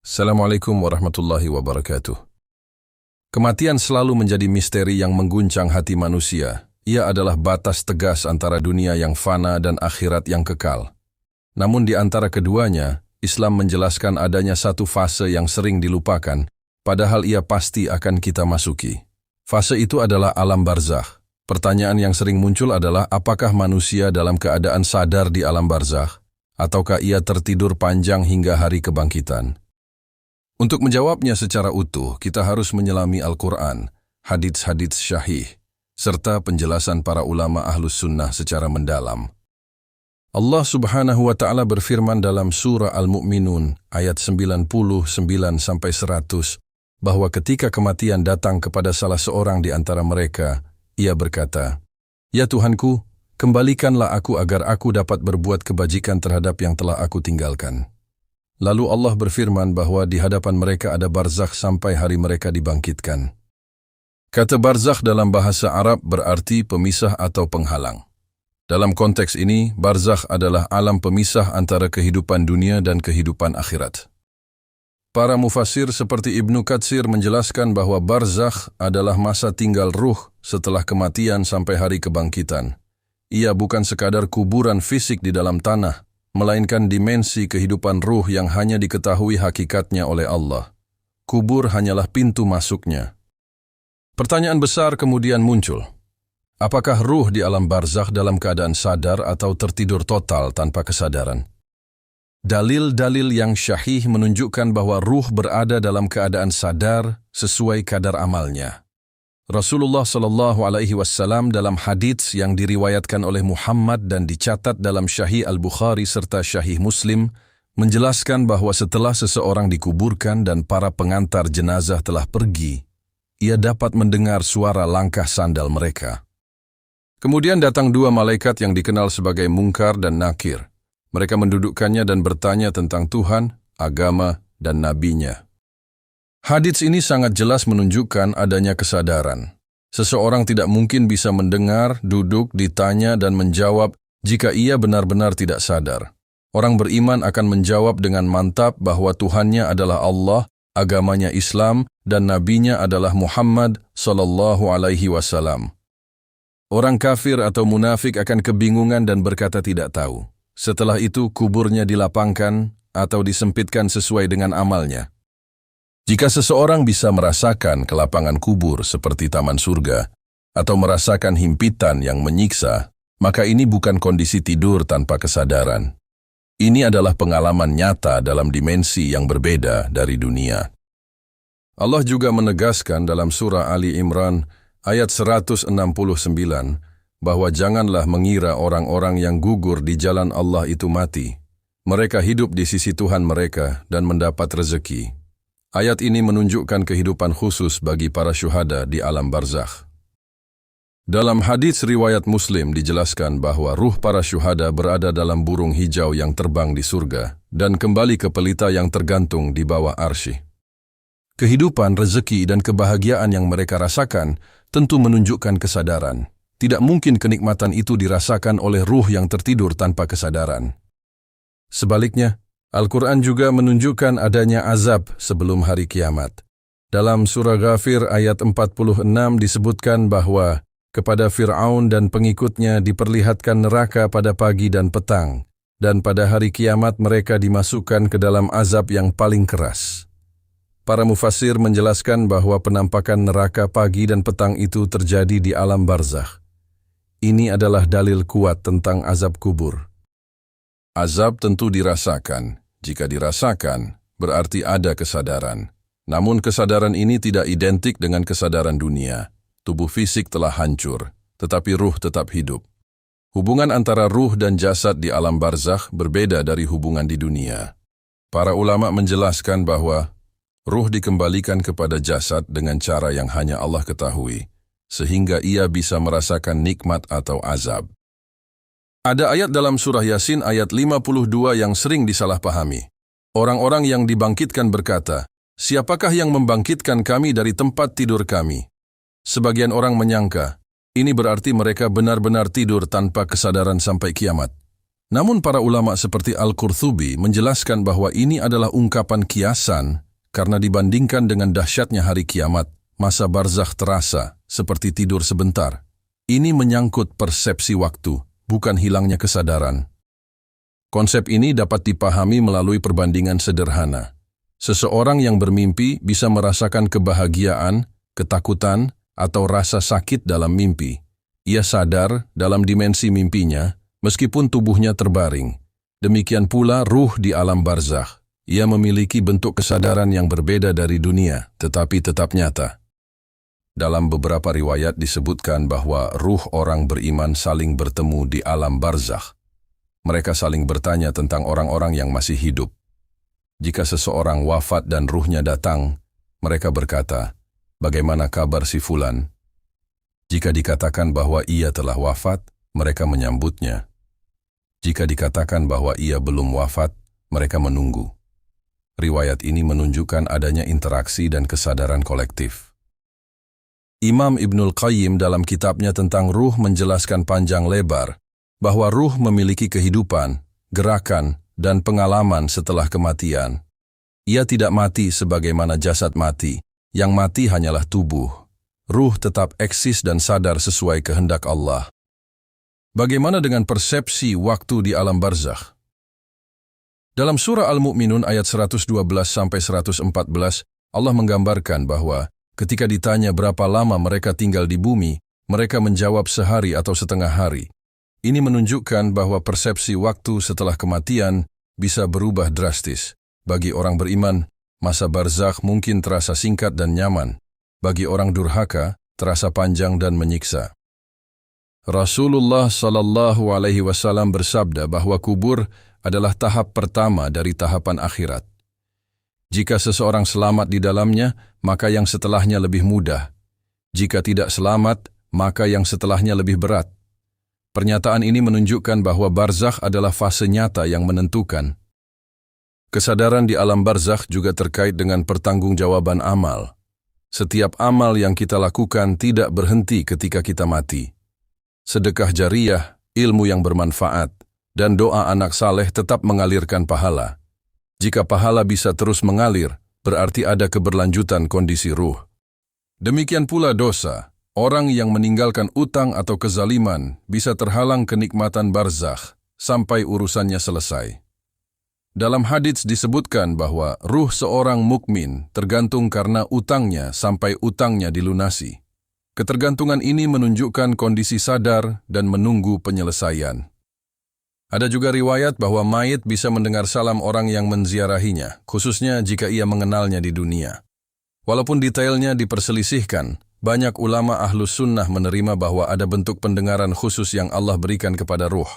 Assalamualaikum warahmatullahi wabarakatuh. Kematian selalu menjadi misteri yang mengguncang hati manusia. Ia adalah batas tegas antara dunia yang fana dan akhirat yang kekal. Namun di antara keduanya, Islam menjelaskan adanya satu fase yang sering dilupakan, padahal ia pasti akan kita masuki. Fase itu adalah alam barzakh. Pertanyaan yang sering muncul adalah apakah manusia dalam keadaan sadar di alam barzakh, ataukah ia tertidur panjang hingga hari kebangkitan? Untuk menjawabnya secara utuh, kita harus menyelami Al-Quran, hadits-hadits syahih, serta penjelasan para ulama ahlus sunnah secara mendalam. Allah subhanahu wa ta'ala berfirman dalam surah Al-Mu'minun ayat 99-100 bahwa ketika kematian datang kepada salah seorang di antara mereka, ia berkata, "Ya Tuhanku, kembalikanlah aku agar aku dapat berbuat kebajikan terhadap yang telah aku tinggalkan." Lalu Allah berfirman bahwa di hadapan mereka ada barzakh sampai hari mereka dibangkitkan. Kata barzakh dalam bahasa Arab berarti pemisah atau penghalang. Dalam konteks ini, barzakh adalah alam pemisah antara kehidupan dunia dan kehidupan akhirat. Para mufassir seperti Ibnu Katsir menjelaskan bahwa barzakh adalah masa tinggal ruh setelah kematian sampai hari kebangkitan. Ia bukan sekadar kuburan fisik di dalam tanah, melainkan dimensi kehidupan ruh yang hanya diketahui hakikatnya oleh Allah. Kubur hanyalah pintu masuknya. Pertanyaan besar kemudian muncul. Apakah ruh di alam barzakh dalam keadaan sadar atau tertidur total tanpa kesadaran? Dalil-dalil yang syahih menunjukkan bahwa ruh berada dalam keadaan sadar sesuai kadar amalnya. Rasulullah SAW dalam hadits yang diriwayatkan oleh Muhammad dan dicatat dalam Syahih Al-Bukhari serta Syahih Muslim menjelaskan bahwa setelah seseorang dikuburkan dan para pengantar jenazah telah pergi, ia dapat mendengar suara langkah sandal mereka. Kemudian datang dua malaikat yang dikenal sebagai Munkar dan Nakir. Mereka mendudukkannya dan bertanya tentang Tuhan, agama, dan nabinya. Hadits ini sangat jelas menunjukkan adanya kesadaran. Seseorang tidak mungkin bisa mendengar, duduk, ditanya, dan menjawab jika ia benar-benar tidak sadar. Orang beriman akan menjawab dengan mantap bahwa Tuhannya adalah Allah, agamanya Islam, dan nabinya adalah Muhammad SAW. Orang kafir atau munafik akan kebingungan dan berkata tidak tahu. Setelah itu kuburnya dilapangkan atau disempitkan sesuai dengan amalnya. Jika seseorang bisa merasakan kelapangan kubur seperti taman surga, atau merasakan himpitan yang menyiksa, maka ini bukan kondisi tidur tanpa kesadaran. Ini adalah pengalaman nyata dalam dimensi yang berbeda dari dunia. Allah juga menegaskan dalam surah Ali Imran ayat 169 bahwa janganlah mengira orang-orang yang gugur di jalan Allah itu mati. Mereka hidup di sisi Tuhan mereka dan mendapat rezeki. Ayat ini menunjukkan kehidupan khusus bagi para syuhada di alam barzakh. Dalam hadits riwayat Muslim dijelaskan bahwa ruh para syuhada berada dalam burung hijau yang terbang di surga dan kembali ke pelita yang tergantung di bawah arsy. Kehidupan, rezeki, dan kebahagiaan yang mereka rasakan tentu menunjukkan kesadaran. Tidak mungkin kenikmatan itu dirasakan oleh ruh yang tertidur tanpa kesadaran. Sebaliknya, Al-Quran juga menunjukkan adanya azab sebelum hari kiamat. Dalam surah Ghafir ayat 46 disebutkan bahwa kepada Fir'aun dan pengikutnya diperlihatkan neraka pada pagi dan petang, dan pada hari kiamat mereka dimasukkan ke dalam azab yang paling keras. Para mufassir menjelaskan bahwa penampakan neraka pagi dan petang itu terjadi di alam barzakh. Ini adalah dalil kuat tentang azab kubur. Azab tentu dirasakan. Jika dirasakan, berarti ada kesadaran. Namun kesadaran ini tidak identik dengan kesadaran dunia. Tubuh fisik telah hancur, tetapi ruh tetap hidup. Hubungan antara ruh dan jasad di alam barzakh berbeda dari hubungan di dunia. Para ulama menjelaskan bahwa ruh dikembalikan kepada jasad dengan cara yang hanya Allah ketahui, sehingga ia bisa merasakan nikmat atau azab. Ada ayat dalam surah Yasin ayat 52 yang sering disalahpahami. Orang-orang yang dibangkitkan berkata, "Siapakah yang membangkitkan kami dari tempat tidur kami?" Sebagian orang menyangka, ini berarti mereka benar-benar tidur tanpa kesadaran sampai kiamat. Namun para ulama seperti Al-Qurtubi menjelaskan bahwa ini adalah ungkapan kiasan karena dibandingkan dengan dahsyatnya hari kiamat, masa barzakh terasa seperti tidur sebentar. Ini menyangkut persepsi waktu, bukan hilangnya kesadaran. Konsep ini dapat dipahami melalui perbandingan sederhana. Seseorang yang bermimpi bisa merasakan kebahagiaan, ketakutan, atau rasa sakit dalam mimpi. Ia sadar dalam dimensi mimpinya, meskipun tubuhnya terbaring. Demikian pula ruh di alam barzakh. Ia memiliki bentuk kesadaran yang berbeda dari dunia, tetapi tetap nyata. Dalam beberapa riwayat disebutkan bahwa ruh orang beriman saling bertemu di alam barzakh. Mereka saling bertanya tentang orang-orang yang masih hidup. Jika seseorang wafat dan ruhnya datang, mereka berkata, "Bagaimana kabar si Fulan?" Jika dikatakan bahwa ia telah wafat, mereka menyambutnya. Jika dikatakan bahwa ia belum wafat, mereka menunggu. Riwayat ini menunjukkan adanya interaksi dan kesadaran kolektif. Imam Ibnul Qayyim dalam kitabnya tentang ruh menjelaskan panjang lebar bahwa ruh memiliki kehidupan, gerakan, dan pengalaman setelah kematian. Ia tidak mati sebagaimana jasad mati, yang mati hanyalah tubuh. Ruh tetap eksis dan sadar sesuai kehendak Allah. Bagaimana dengan persepsi waktu di alam barzakh? Dalam surah Al-Mu'minun ayat 112-114, Allah menggambarkan bahwa ketika ditanya berapa lama mereka tinggal di bumi, mereka menjawab sehari atau setengah hari. Ini menunjukkan bahwa persepsi waktu setelah kematian bisa berubah drastis. Bagi orang beriman, masa barzakh mungkin terasa singkat dan nyaman. Bagi orang durhaka, terasa panjang dan menyiksa. Rasulullah SAW bersabda bahwa kubur adalah tahap pertama dari tahapan akhirat. Jika seseorang selamat di dalamnya, maka yang setelahnya lebih mudah. Jika tidak selamat, maka yang setelahnya lebih berat. Pernyataan ini menunjukkan bahwa barzakh adalah fase nyata yang menentukan. Kesadaran di alam barzakh juga terkait dengan pertanggungjawaban amal. Setiap amal yang kita lakukan tidak berhenti ketika kita mati. Sedekah jariyah, ilmu yang bermanfaat, dan doa anak saleh tetap mengalirkan pahala. Jika pahala bisa terus mengalir, berarti ada keberlanjutan kondisi ruh. Demikian pula dosa. Orang yang meninggalkan utang atau kezaliman bisa terhalang kenikmatan barzakh sampai urusannya selesai. Dalam hadits disebutkan bahwa ruh seorang mukmin tergantung karena utangnya sampai utangnya dilunasi. Ketergantungan ini menunjukkan kondisi sadar dan menunggu penyelesaian. Ada juga riwayat bahwa mayit bisa mendengar salam orang yang menziarahinya, khususnya jika ia mengenalnya di dunia. Walaupun detailnya diperselisihkan, banyak ulama ahlus sunnah menerima bahwa ada bentuk pendengaran khusus yang Allah berikan kepada ruh.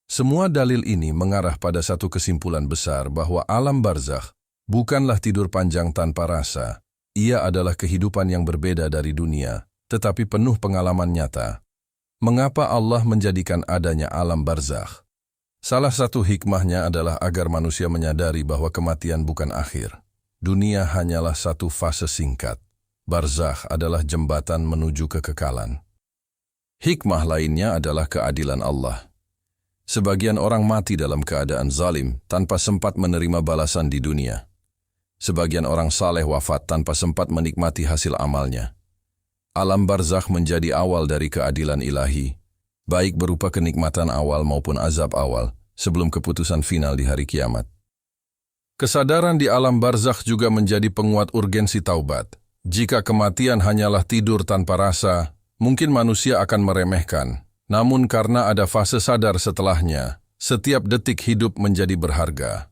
Semua dalil ini mengarah pada satu kesimpulan besar bahwa alam barzakh bukanlah tidur panjang tanpa rasa. Ia adalah kehidupan yang berbeda dari dunia, tetapi penuh pengalaman nyata. Mengapa Allah menjadikan adanya alam barzakh? Salah satu hikmahnya adalah agar manusia menyadari bahwa kematian bukan akhir. Dunia hanyalah satu fase singkat. Barzakh adalah jembatan menuju kekekalan. Hikmah lainnya adalah keadilan Allah. Sebagian orang mati dalam keadaan zalim tanpa sempat menerima balasan di dunia. Sebagian orang saleh wafat tanpa sempat menikmati hasil amalnya. Alam barzakh menjadi awal dari keadilan ilahi, baik berupa kenikmatan awal maupun azab awal, sebelum keputusan final di hari kiamat. Kesadaran di alam barzakh juga menjadi penguat urgensi taubat. Jika kematian hanyalah tidur tanpa rasa, mungkin manusia akan meremehkan. Namun karena ada fase sadar setelahnya, setiap detik hidup menjadi berharga.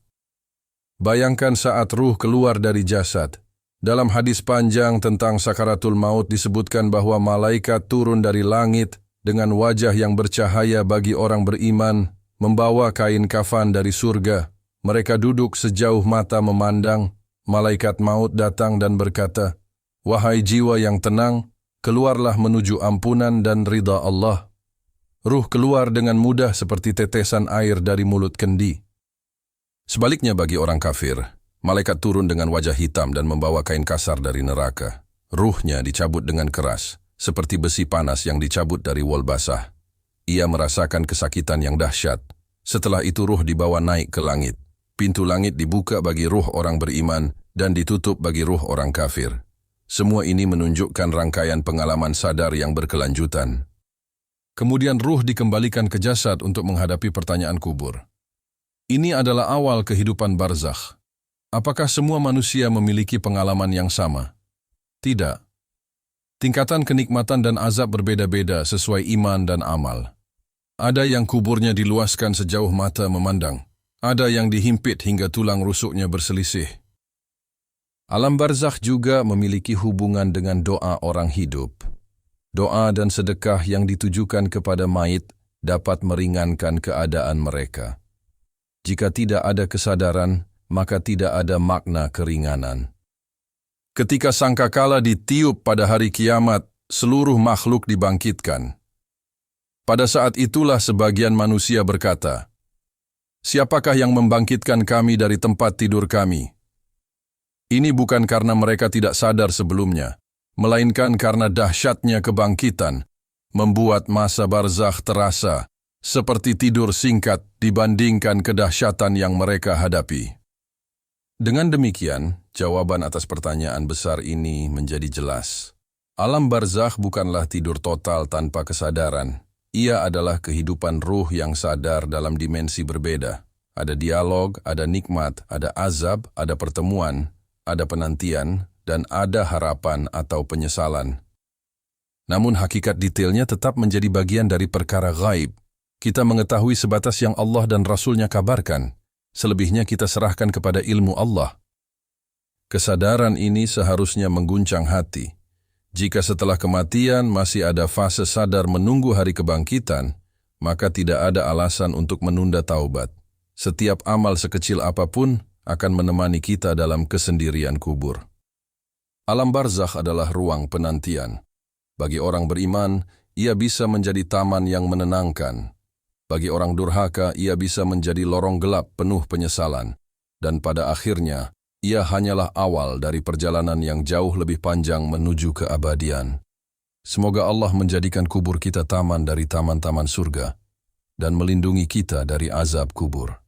Bayangkan saat ruh keluar dari jasad. Dalam hadis panjang tentang sakaratul maut disebutkan bahwa malaikat turun dari langit dengan wajah yang bercahaya bagi orang beriman, membawa kain kafan dari surga. Mereka duduk sejauh mata memandang. Malaikat maut datang dan berkata, "Wahai jiwa yang tenang, keluarlah menuju ampunan dan ridha Allah." Ruh keluar dengan mudah seperti tetesan air dari mulut kendi. Sebaliknya bagi orang kafir, malaikat turun dengan wajah hitam dan membawa kain kasar dari neraka. Ruhnya dicabut dengan keras, seperti besi panas yang dicabut dari wol basah. Ia merasakan kesakitan yang dahsyat, Setelah itu ruh dibawa naik ke langit. Pintu langit dibuka bagi ruh orang beriman dan ditutup bagi ruh orang kafir. Semua ini menunjukkan rangkaian pengalaman sadar yang berkelanjutan. Kemudian ruh dikembalikan ke jasad untuk menghadapi pertanyaan kubur. Ini adalah awal kehidupan barzakh. Apakah semua manusia memiliki pengalaman yang sama? Tidak. Tingkatan kenikmatan dan azab berbeda-beda sesuai iman dan amal. Ada yang kuburnya diluaskan sejauh mata memandang. Ada yang dihimpit hingga tulang rusuknya berselisih. Alam barzakh juga memiliki hubungan dengan doa orang hidup. Doa dan sedekah yang ditujukan kepada mayit dapat meringankan keadaan mereka. Jika tidak ada kesadaran, maka tidak ada makna keringanan. Ketika sangkakala ditiup pada hari kiamat, seluruh makhluk dibangkitkan. Pada saat itulah sebagian manusia berkata, "Siapakah yang membangkitkan kami dari tempat tidur kami?" Ini bukan karena mereka tidak sadar sebelumnya, melainkan karena dahsyatnya kebangkitan, membuat masa barzakh terasa seperti tidur singkat dibandingkan kedahsyatan yang mereka hadapi. Dengan demikian, jawaban atas pertanyaan besar ini menjadi jelas. Alam barzakh bukanlah tidur total tanpa kesadaran. Ia adalah kehidupan ruh yang sadar dalam dimensi berbeda. Ada dialog, ada nikmat, ada azab, ada pertemuan, ada penantian, dan ada harapan atau penyesalan. Namun hakikat detailnya tetap menjadi bagian dari perkara gaib. Kita mengetahui sebatas yang Allah dan Rasul-Nya kabarkan. Selebihnya kita serahkan kepada ilmu Allah. Kesadaran ini seharusnya mengguncang hati. Jika setelah kematian masih ada fase sadar menunggu hari kebangkitan, maka tidak ada alasan untuk menunda taubat. Setiap amal sekecil apapun akan menemani kita dalam kesendirian kubur. Alam barzakh adalah ruang penantian. Bagi orang beriman, ia bisa menjadi taman yang menenangkan. Bagi orang durhaka, ia bisa menjadi lorong gelap penuh penyesalan. Dan pada akhirnya, ia hanyalah awal dari perjalanan yang jauh lebih panjang menuju keabadian. Semoga Allah menjadikan kubur kita taman dari taman-taman surga dan melindungi kita dari azab kubur.